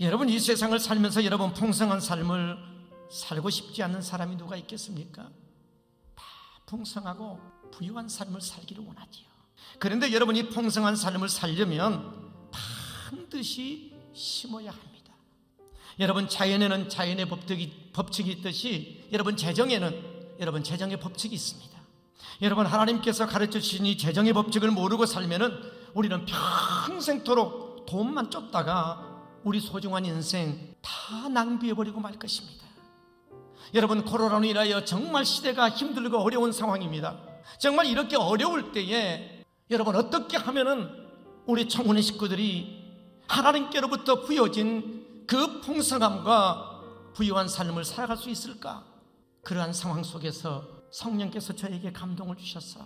여러분, 이 세상을 살면서 여러분 풍성한 삶을 살고 싶지 않는 사람이 누가 있겠습니까? 다 풍성하고 부유한 삶을 살기를 원하지요. 그런데 여러분, 이 풍성한 삶을 살려면 반드시 심어야 합니다. 여러분, 자연에는 자연의 법칙이 있듯이 여러분 재정에는 여러분 재정의 법칙이 있습니다. 여러분, 하나님께서 가르쳐 주신 이 재정의 법칙을 모르고 살면은 우리는 평생토록 돈만 쫓다가 우리 소중한 인생 다 낭비해버리고 말 것입니다. 여러분, 코로나로 인하여 정말 시대가 힘들고 어려운 상황입니다. 정말 이렇게 어려울 때에 여러분, 어떻게 하면은 우리 청혼의 식구들이 하나님께로부터 부여진 그 풍성함과 부유한 삶을 살아갈 수 있을까? 그러한 상황 속에서 성령께서 저에게 감동을 주셔서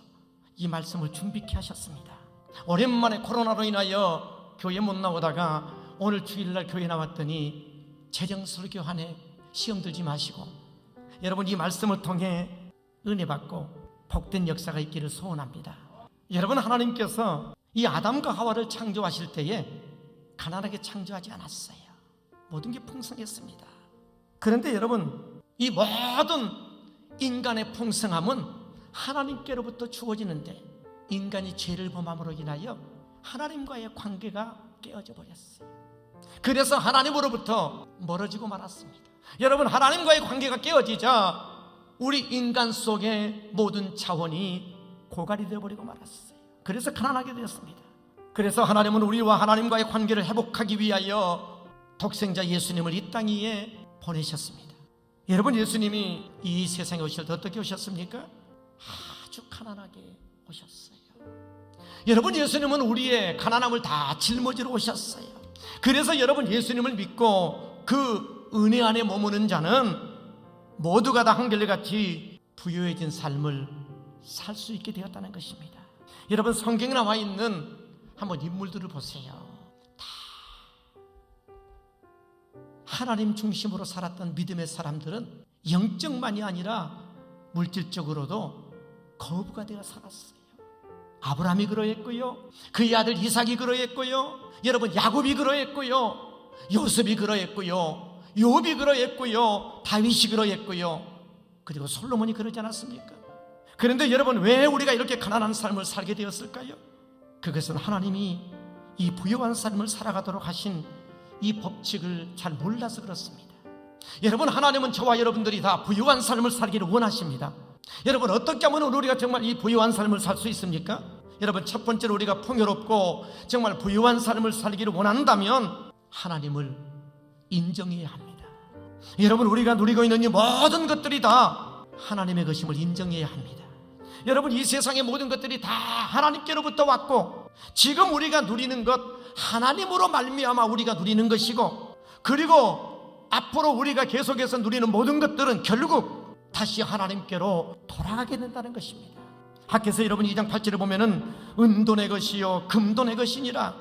이 말씀을 준비케 하셨습니다. 오랜만에 코로나로 인하여 교회 못 나오다가 오늘 주일날 교회 나왔더니 재정설교하네, 시험 들지 마시고 여러분, 이 말씀을 통해 은혜 받고 복된 역사가 있기를 소원합니다. 여러분, 하나님께서 이 아담과 하와를 창조하실 때에 가난하게 창조하지 않았어요. 모든 게 풍성했습니다. 그런데 여러분, 이 모든 인간의 풍성함은 하나님께로부터 주어지는데 인간이 죄를 범함으로 인하여 하나님과의 관계가 깨어져 버렸어요. 그래서 하나님으로부터 멀어지고 말았습니다. 여러분, 하나님과의 관계가 깨어지자 우리 인간 속의 모든 차원이 고갈이 되어버리고 말았어요. 그래서 가난하게 되었습니다. 그래서 하나님은 우리와 하나님과의 관계를 회복하기 위하여 독생자 예수님을 이 땅 위에 보내셨습니다. 여러분, 예수님이 이 세상에 오실 때 어떻게 오셨습니까? 아주 가난하게 오셨어요. 여러분, 예수님은 우리의 가난함을 다 짊어지러 오셨어요. 그래서 여러분, 예수님을 믿고 그 은혜 안에 머무는 자는 모두가 다 한결같이 부유해진 삶을 살 수 있게 되었다는 것입니다. 여러분, 성경에 나와 있는 한번 인물들을 보세요. 다 하나님 중심으로 살았던 믿음의 사람들은 영적만이 아니라 물질적으로도 거부가 되어 살았어요. 아브라함이 그러했고요, 그의 아들 이삭이 그러했고요, 여러분 야곱이 그러했고요, 요셉이 그러했고요, 욥이 그러했고요, 다윗이 그러했고요, 그리고 솔로몬이 그러지 않았습니까? 그런데 여러분, 왜 우리가 이렇게 가난한 삶을 살게 되었을까요? 그것은 하나님이 이 부유한 삶을 살아가도록 하신 이 법칙을 잘 몰라서 그렇습니다. 여러분, 하나님은 저와 여러분들이 다 부유한 삶을 살기를 원하십니다. 여러분, 어떻게 하면 우리가 정말 이 부유한 삶을 살 수 있습니까? 여러분, 첫 번째로 우리가 풍요롭고 정말 부유한 삶을 살기를 원한다면 하나님을 인정해야 합니다. 여러분, 우리가 누리고 있는 이 모든 것들이 다 하나님의 것임을 인정해야 합니다. 여러분, 이 세상의 모든 것들이 다 하나님께로부터 왔고 지금 우리가 누리는 것 하나님으로 말미암아 우리가 누리는 것이고, 그리고 앞으로 우리가 계속해서 누리는 모든 것들은 결국 다시 하나님께로 돌아가게 된다는 것입니다. 학개서 여러분 2장 8절에 보면은 은도 내 것이요 금도 내 것이니라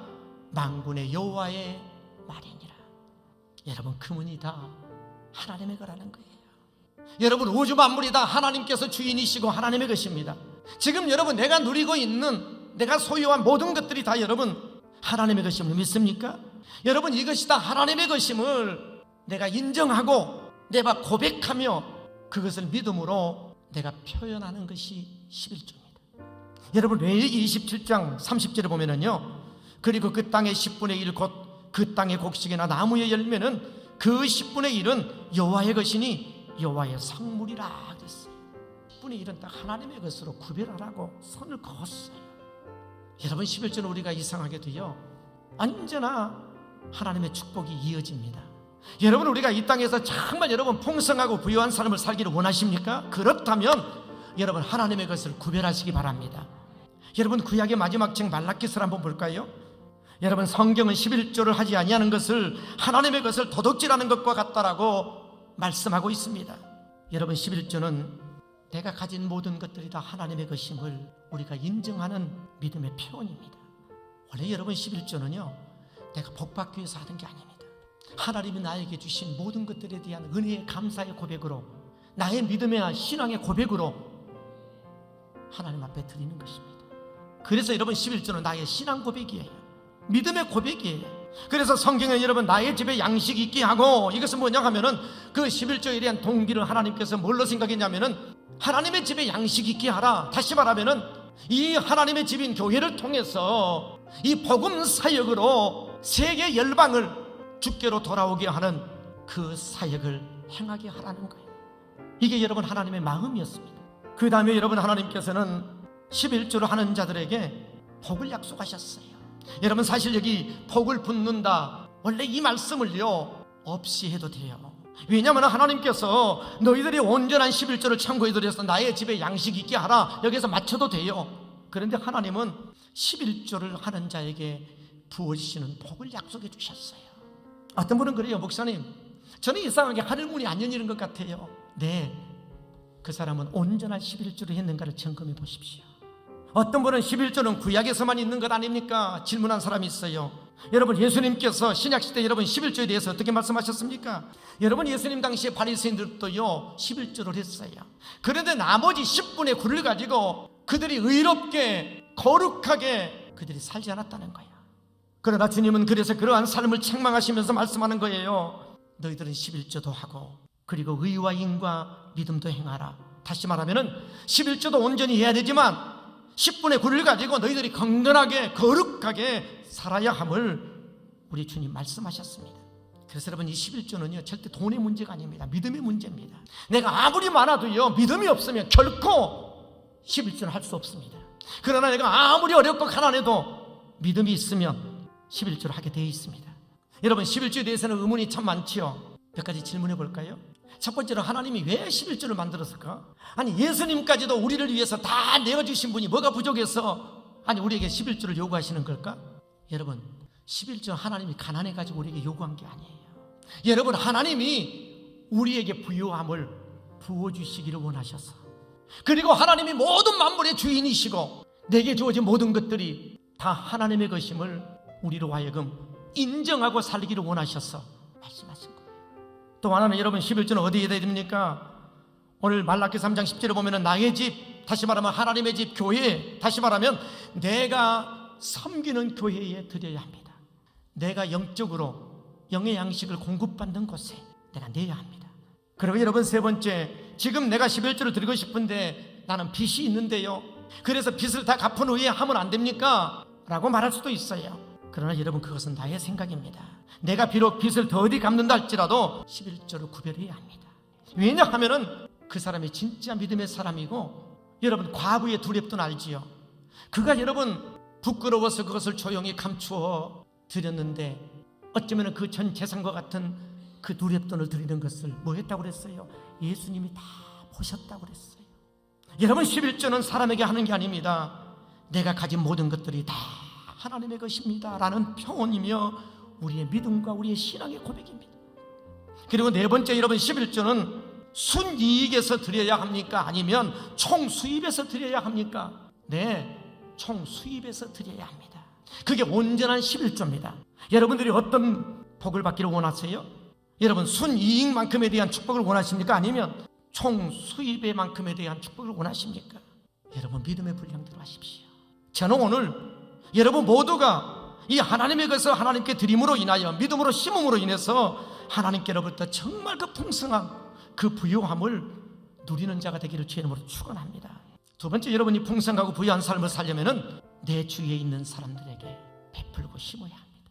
만군의 여호와의 말이니라. 여러분, 금은이 다 하나님의 거라는 거예요. 여러분, 우주 만물이 다 하나님께서 주인이시고 하나님의 것입니다. 지금 여러분, 내가 누리고 있는, 내가 소유한 모든 것들이 다 여러분 하나님의 것임을 믿습니까? 여러분, 이것이 다 하나님의 것임을 내가 인정하고 내가 고백하며 그것을 믿음으로 내가 표현하는 것이 11조입니다. 여러분, 레위기 27장 30절에 보면은요, 그리고 그 땅의 10분의 1 곧 그 땅의 곡식이나 나무의 열매는 그 10분의 1은 여호와의 것이니 여호와의 성물이라 그랬어요. 10분의 1은 딱 하나님의 것으로 구별하라고 선을 그었어요. 여러분, 11조는 우리가 이상하게도요 언제나 하나님의 축복이 이어집니다. 여러분, 우리가 이 땅에서 정말 여러분 풍성하고 부유한 삶을 살기를 원하십니까? 그렇다면 여러분, 하나님의 것을 구별하시기 바랍니다. 여러분, 구약의 마지막 책 말라기서를 한번 볼까요? 여러분, 성경은 11조를 하지 아니하는 것을 하나님의 것을 도둑질하는 것과 같다라고 말씀하고 있습니다. 여러분, 11조는 내가 가진 모든 것들이 다 하나님의 것임을 우리가 인정하는 믿음의 표현입니다. 원래 여러분, 11조는요 내가 복받기 위해서 하는 게 아닙니다. 하나님이 나에게 주신 모든 것들에 대한 은혜의 감사의 고백으로, 나의 믿음의 신앙의 고백으로 하나님 앞에 드리는 것입니다. 그래서 여러분, 11조는 나의 신앙 고백이에요. 믿음의 고백이에요. 그래서 성경에 여러분 나의 집에 양식이 있게 하고, 이것은 뭐냐 하면은 그 11조에 대한 동기를 하나님께서 뭘로 생각했냐면은 하나님의 집에 양식이 있게 하라. 다시 말하면은 이 하나님의 집인 교회를 통해서 이 복음 사역으로 세계 열방을 주께로 돌아오게 하는 그 사역을 행하게 하라는 거예요. 이게 여러분 하나님의 마음이었습니다. 그 다음에 여러분 하나님께서는 11조를 하는 자들에게 복을 약속하셨어요. 여러분 사실 여기 복을 붓는다, 원래 이 말씀을요 없이 해도 돼요. 왜냐하면 하나님께서 너희들이 온전한 11조를 참고해 드려서 나의 집에 양식 있게 하라, 여기서 맞춰도 돼요. 그런데 하나님은 11조를 하는 자에게 부어주시는 복을 약속해 주셨어요. 어떤 분은 그래요. 목사님, 저는 이상하게 하늘문이 안 열리는 것 같아요. 네, 그 사람은 온전한 11조를 했는가를 점검해 보십시오. 어떤 분은 11조는 구약에서만 있는 것 아닙니까? 질문한 사람이 있어요. 여러분 예수님께서 신약시대 여러분 11조에 대해서 어떻게 말씀하셨습니까? 여러분 예수님 당시에 바리새인들도요 11조를 했어요. 그런데 나머지 10분의 9를 가지고 그들이 의롭게 거룩하게 그들이 살지 않았다는 거야. 그러나 주님은 그래서 그러한 삶을 책망하시면서 말씀하는 거예요. 너희들은 11조도 하고 그리고 의와 인과 믿음도 행하라. 다시 말하면은 11조도 온전히 해야 되지만 10분의 9를 가지고 너희들이 건강하게 거룩하게 살아야 함을 우리 주님 말씀하셨습니다. 그래서 여러분 이 11조는요 절대 돈의 문제가 아닙니다. 믿음의 문제입니다. 내가 아무리 많아도요 믿음이 없으면 결코 11조는 할 수 없습니다. 그러나 내가 아무리 어렵고 가난해도 믿음이 있으면 11조를 하게 되어 있습니다. 여러분 11조에 대해서는 의문이 참 많지요. 몇 가지 질문해 볼까요? 첫 번째로 하나님이 왜 11조를 만들었을까? 아니 예수님까지도 우리를 위해서 다 내어주신 분이 뭐가 부족해서 아니 우리에게 11조를 요구하시는 걸까? 여러분 11조 하나님이 가난해가지고 우리에게 요구한 게 아니에요. 여러분 하나님이 우리에게 부유함을 부어주시기를 원하셔서, 그리고 하나님이 모든 만물의 주인이시고 내게 주어진 모든 것들이 다 하나님의 것임을 우리로 하여금 인정하고 살기를 원하셔서 말씀하신 거예요. 또 하나는 여러분 11조는 어디에 해야 됩니까? 오늘 말라기 3장 10절에 보면 나의 집, 다시 말하면 하나님의 집 교회, 다시 말하면 내가 섬기는 교회에 드려야 합니다. 내가 영적으로 영의 양식을 공급받는 곳에 내가 내야 합니다. 그리고 여러분 세 번째, 지금 내가 11조를 드리고 싶은데 나는 빚이 있는데요, 그래서 빚을 다 갚은 후에 하면 안 됩니까? 라고 말할 수도 있어요. 그러나 여러분 그것은 나의 생각입니다. 내가 비록 빚을 더디 갚는다 할지라도 11조를 구별해야 합니다. 왜냐하면은 그 사람이 진짜 믿음의 사람이고, 여러분 과부의 두렵돈 알지요? 그가 여러분 부끄러워서 그것을 조용히 감추어 드렸는데 어쩌면 그 전 재산과 같은 그 두렵돈을 드리는 것을 뭐 했다고 그랬어요? 예수님이 다 보셨다고 그랬어요. 여러분 11조는 사람에게 하는 게 아닙니다. 내가 가진 모든 것들이 다 하나님의 것입니다 라는 표현이며 우리의 믿음과 우리의 신앙의 고백입니다. 그리고 네 번째, 여러분 11조는 순이익에서 드려야 합니까? 아니면 총수입에서 드려야 합니까? 네, 총수입에서 드려야 합니다. 그게 온전한 11조입니다. 여러분들이 어떤 복을 받기를 원하세요? 여러분 순이익만큼에 대한 축복을 원하십니까? 아니면 총수입의 만큼에 대한 축복을 원하십니까? 여러분 믿음의 분량대로 하십시오. 저는 오늘 여러분 모두가 이 하나님의 것을 하나님께 드림으로 인하여 믿음으로 심음으로 인해서 하나님께로부터 정말 그 풍성한 그 부유함을 누리는 자가 되기를 주의 이름으로 축원합니다. 두 번째, 여러분이 풍성하고 부유한 삶을 살려면은 내 주위에 있는 사람들에게 베풀고 심어야 합니다.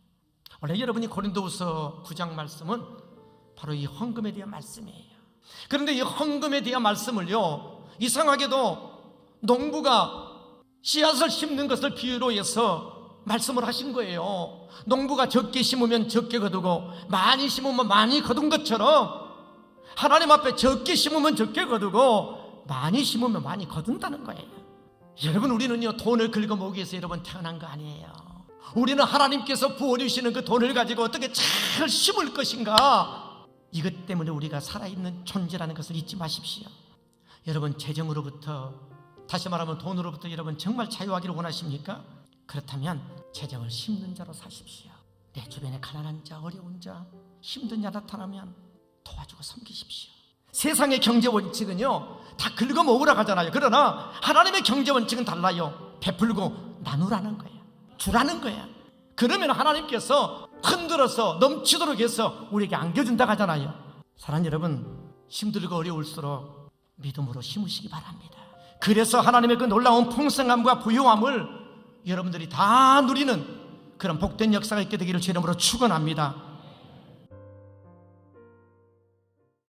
원래 여러분이 고린도후서 9장 말씀은 바로 이 헌금에 대한 말씀이에요. 그런데 이 헌금에 대한 말씀을요 이상하게도 농부가 씨앗을 심는 것을 비유로 해서 말씀을 하신 거예요. 농부가 적게 심으면 적게 거두고 많이 심으면 많이 거둔 것처럼 하나님 앞에 적게 심으면 적게 거두고 많이 심으면 많이 거둔다는 거예요. 여러분 우리는요 돈을 긁어 모으기 위해서 여러분 태어난 거 아니에요. 우리는 하나님께서 부어주시는 그 돈을 가지고 어떻게 잘 심을 것인가, 이것 때문에 우리가 살아있는 존재라는 것을 잊지 마십시오. 여러분 재정으로부터, 다시 말하면 돈으로부터 여러분 정말 자유하기를 원하십니까? 그렇다면 재정을 심는 자로 사십시오. 내 주변에 가난한 자, 어려운 자, 힘든 자 나타나면 도와주고 섬기십시오. 세상의 경제 원칙은요 다 긁어 모으라 하잖아요. 그러나 하나님의 경제 원칙은 달라요. 베풀고 나누라는 거예요. 주라는 거예요. 그러면 하나님께서 흔들어서 넘치도록 해서 우리에게 안겨준다고 하잖아요. 사랑하는 여러분, 힘들고 어려울수록 믿음으로 심으시기 바랍니다. 그래서 하나님의 그 놀라운 풍성함과 부유함을 여러분들이 다 누리는 그런 복된 역사가 있게 되기를 제 이름으로 축원합니다.